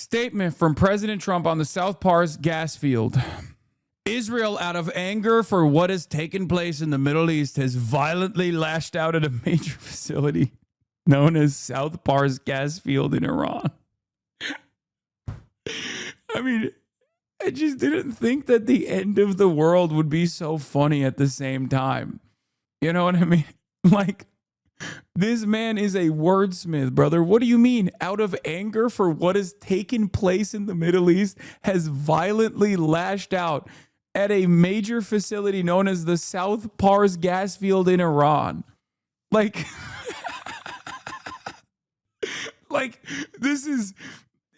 Statement from President Trump on the South Pars gas field. Israel, out of anger for what has taken place in the Middle East, has violently lashed out at a major facility known as South Pars gas field in Iran. I mean, I just didn't think that the end of the world would be so funny at the same time. You know what I mean? Like, this man is a wordsmith, brother. What do you mean? Out of anger for what has taken place in the Middle East, has violently lashed out at a major facility known as the South Pars gas field in Iran. Like, like, this is,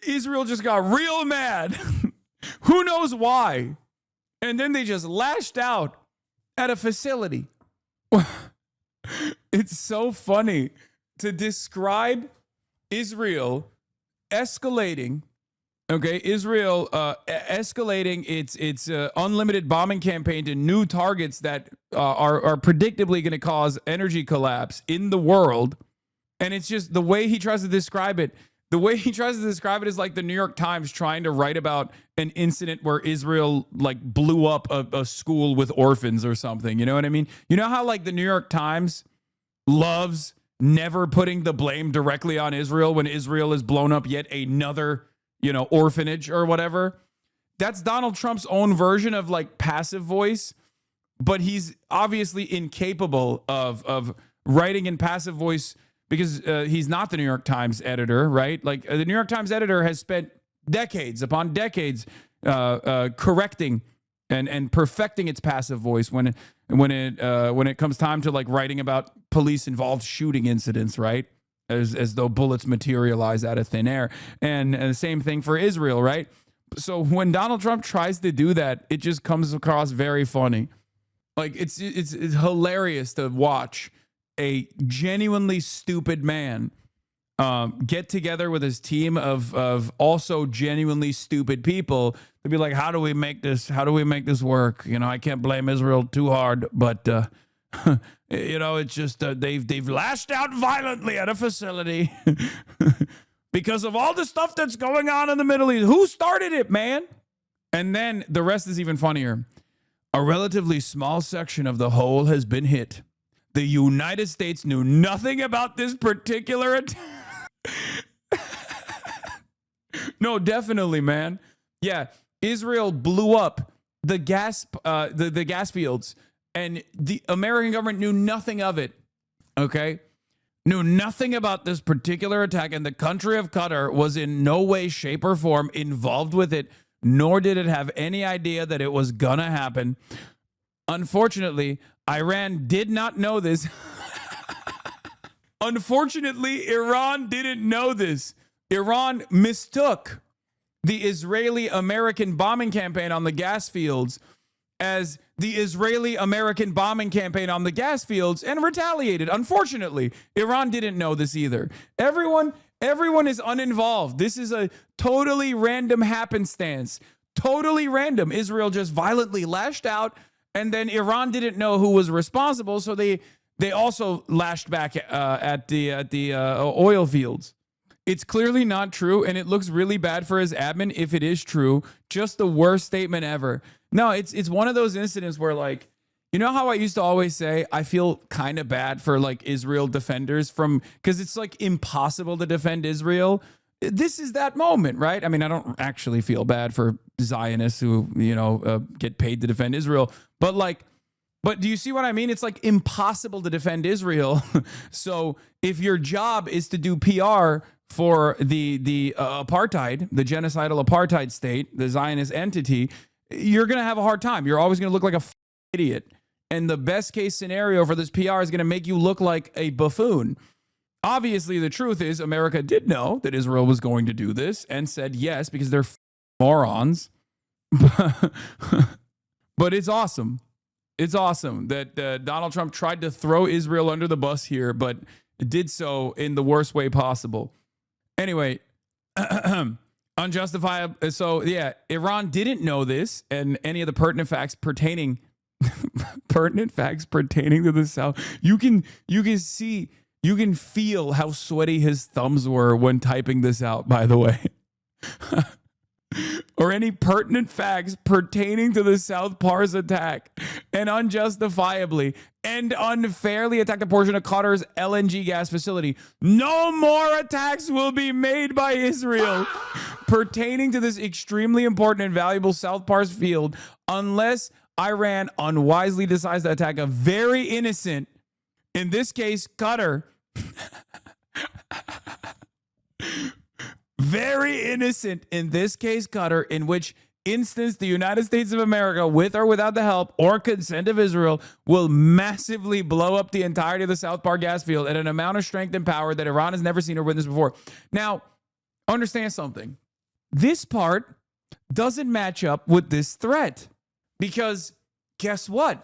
Israel just got real mad. Who knows why? And then they just lashed out at a facility. It's so funny to describe Israel escalating. Okay, Israel escalating its unlimited bombing campaign to new targets that are predictably going to cause energy collapse in the world. And it's just the way he tries to describe it. The way he tries to describe it is like the New York Times trying to write about an incident where Israel like blew up a school with orphans or something. You know what I mean? You know how like the New York Times loves never putting the blame directly on Israel when Israel has blown up yet another, orphanage or whatever? That's Donald Trump's own version of like passive voice, but he's obviously incapable of writing in passive voice because he's not the New York Times editor, right? Like the New York Times editor has spent decades upon decades correcting and perfecting its passive voice when it comes time to like writing about police involved shooting incidents, right? As though bullets materialize out of thin air. And the same thing for Israel, right? So when Donald Trump tries to do that, it just comes across very funny. Like it's hilarious to watch a genuinely stupid man get together with his team of also genuinely stupid people to be like, how do we make this work? I can't blame Israel too hard, but it's just they've lashed out violently at a facility because of all the stuff that's going on in the Middle East. Who started it, man? And then the rest is even funnier. A relatively small section of the whole has been hit. The United States knew nothing about this particular attack. No, definitely, man. Yeah, Israel blew up the gas fields, and the American government knew nothing of it. Okay, knew nothing about this particular attack, and the country of Qatar was in no way, shape, or form involved with it, nor did it have any idea that it was gonna happen. Unfortunately, Iran did not know this. Unfortunately, Iran didn't know this. Iran mistook the Israeli-American bombing campaign on the gas fields as the Israeli-American bombing campaign on the gas fields and retaliated. Unfortunately, Iran didn't know this either. Everyone is uninvolved. This is a totally random happenstance. Totally random. Israel just violently lashed out, and then Iran didn't know who was responsible, so they also lashed back at the oil fields. It's clearly not true, and it looks really bad for his admin if it is true. Just the worst statement ever. No, it's one of those incidents where, like, you know how I used to always say I feel kind of bad for like Israel defenders because it's like impossible to defend Israel. This is that moment, right? I mean, I don't actually feel bad for Zionists who get paid to defend Israel, but do you see what I mean? It's like impossible to defend Israel. So if your job is to do PR for the apartheid, the genocidal apartheid state, the Zionist entity, you're going to have a hard time. You're always going to look like a idiot. And the best case scenario for this PR is going to make you look like a buffoon. Obviously, the truth is America did know that Israel was going to do this and said yes because they're morons. But it's awesome. It's awesome that Donald Trump tried to throw Israel under the bus here, but did so in the worst way possible. Anyway, unjustifiable. So yeah, Iran didn't know this, and any of the pertinent facts pertaining to the South. You can see, you can feel how sweaty his thumbs were when typing this out, by the way. or any pertinent facts pertaining to the South Pars attack and unjustifiably and unfairly attack a portion of Qatar's LNG gas facility, no more attacks will be made by Israel pertaining to this extremely important and valuable South Pars field unless Iran unwisely decides to attack a very innocent, in this case, Qatar. Very innocent, in this case, Qatar, in which instance the United States of America, with or without the help or consent of Israel, will massively blow up the entirety of the South Pars gas field at an amount of strength and power that Iran has never seen or witnessed before. Now, understand something. This part doesn't match up with this threat because guess what?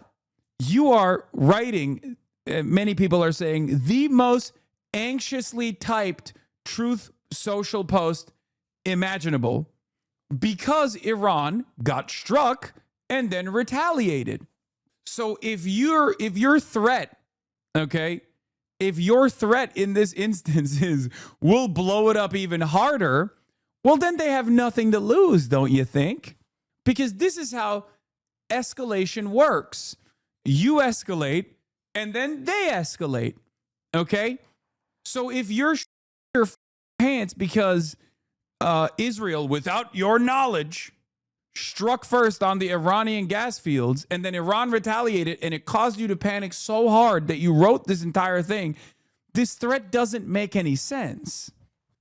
You are writing, many people are saying, the most anxiously typed Truth Social post imaginable because Iran got struck and then retaliated. So if your threat, okay, if your threat in this instance is we'll blow it up even harder, well, then they have nothing to lose, don't you think? Because this is how escalation works. You escalate and then they escalate, okay? So if you're your pants because Israel, without your knowledge, struck first on the Iranian gas fields and then Iran retaliated and it caused you to panic so hard that you wrote this entire thing, this threat doesn't make any sense.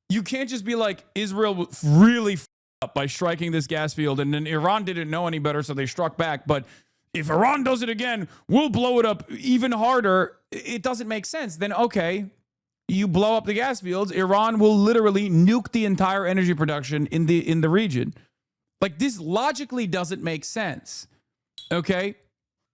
You can't just be like, Israel really up by striking this gas field and then Iran didn't know any better, so they struck back. But if Iran does it again, we'll blow it up even harder. It doesn't make sense. Then, okay, you blow up the gas fields, Iran will literally nuke the entire energy production in the region. Like, this logically doesn't make sense. Okay?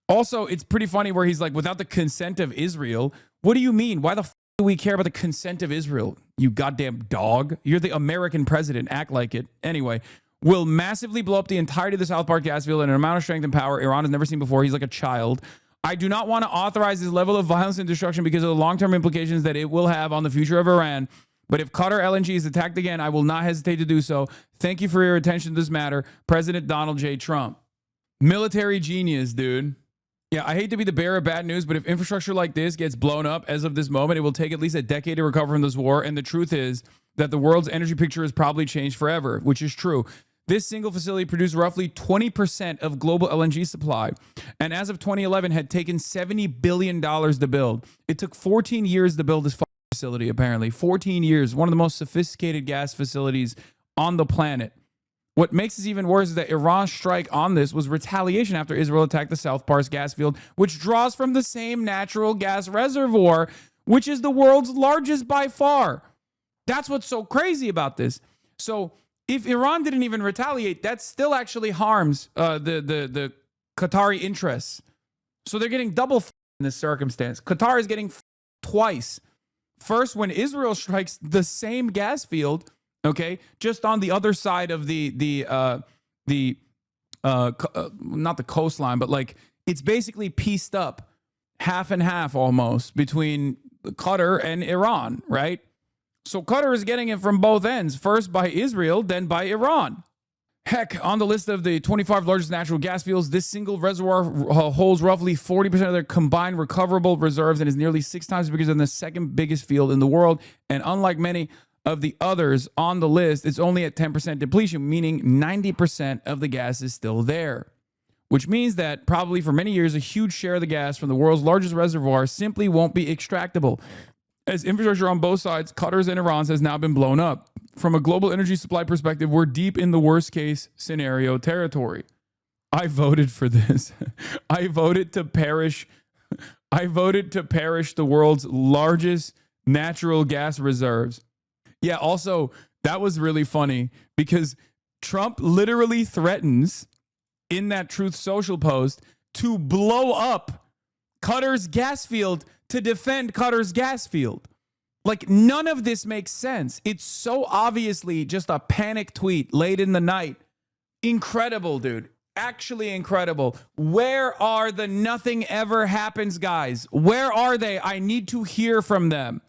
Also, it's pretty funny where he's like, without the consent of Israel. What do you mean? Why the f do we care about the consent of Israel? You goddamn dog. You're the American president. Act like it. Anyway, will massively blow up the entirety of the South Pars gas field in an amount of strength and power Iran has never seen before. He's like a child. I do not want to authorize this level of violence and destruction because of the long-term implications that it will have on the future of Iran. But if Qatar LNG is attacked again, I will not hesitate to do so. Thank you for your attention to this matter. President Donald J. Trump. Military genius, dude. Yeah, I hate to be the bearer of bad news, but if infrastructure like this gets blown up as of this moment, it will take at least a decade to recover from this war. And the truth is that the world's energy picture has probably changed forever, which is true. This single facility produced roughly 20% of global LNG supply, and as of 2011 had taken $70 billion to build. It took 14 years to build this facility, apparently. 14 years, one of the most sophisticated gas facilities on the planet. What makes this even worse is that Iran's strike on this was retaliation after Israel attacked the South Pars gas field, which draws from the same natural gas reservoir, which is the world's largest by far. That's what's so crazy about this. So if Iran didn't even retaliate, that still actually harms the Qatari interests. So they're getting double in this circumstance. Qatar is getting twice. First, when Israel strikes the same gas field, okay, just on the other side of not the coastline, but like it's basically pieced up half and half almost between Qatar and Iran, right? So Qatar is getting it from both ends, first by Israel, then by Iran. Heck, on the list of the 25 largest natural gas fields, this single reservoir holds roughly 40% of their combined recoverable reserves and is nearly 6 times bigger than the second biggest field in the world. And unlike many of the others on the list, it's only at 10% depletion, meaning 90% of the gas is still there. Which means that probably for many years, a huge share of the gas from the world's largest reservoir simply won't be extractable, as infrastructure on both sides, Qatar's and Iran's, has now been blown up. From a global energy supply perspective, we're deep in the worst case scenario territory. I voted for this. I voted to perish the world's largest natural gas reserves. Yeah, also, that was really funny because Trump literally threatens in that Truth Social post to blow up Qatar's gas field to defend Qatar's gas field. Like, none of this makes sense. It's so obviously just a panic tweet late in the night. Incredible, dude. Actually incredible. Where are the nothing ever happens guys? Where are they? I need to hear from them.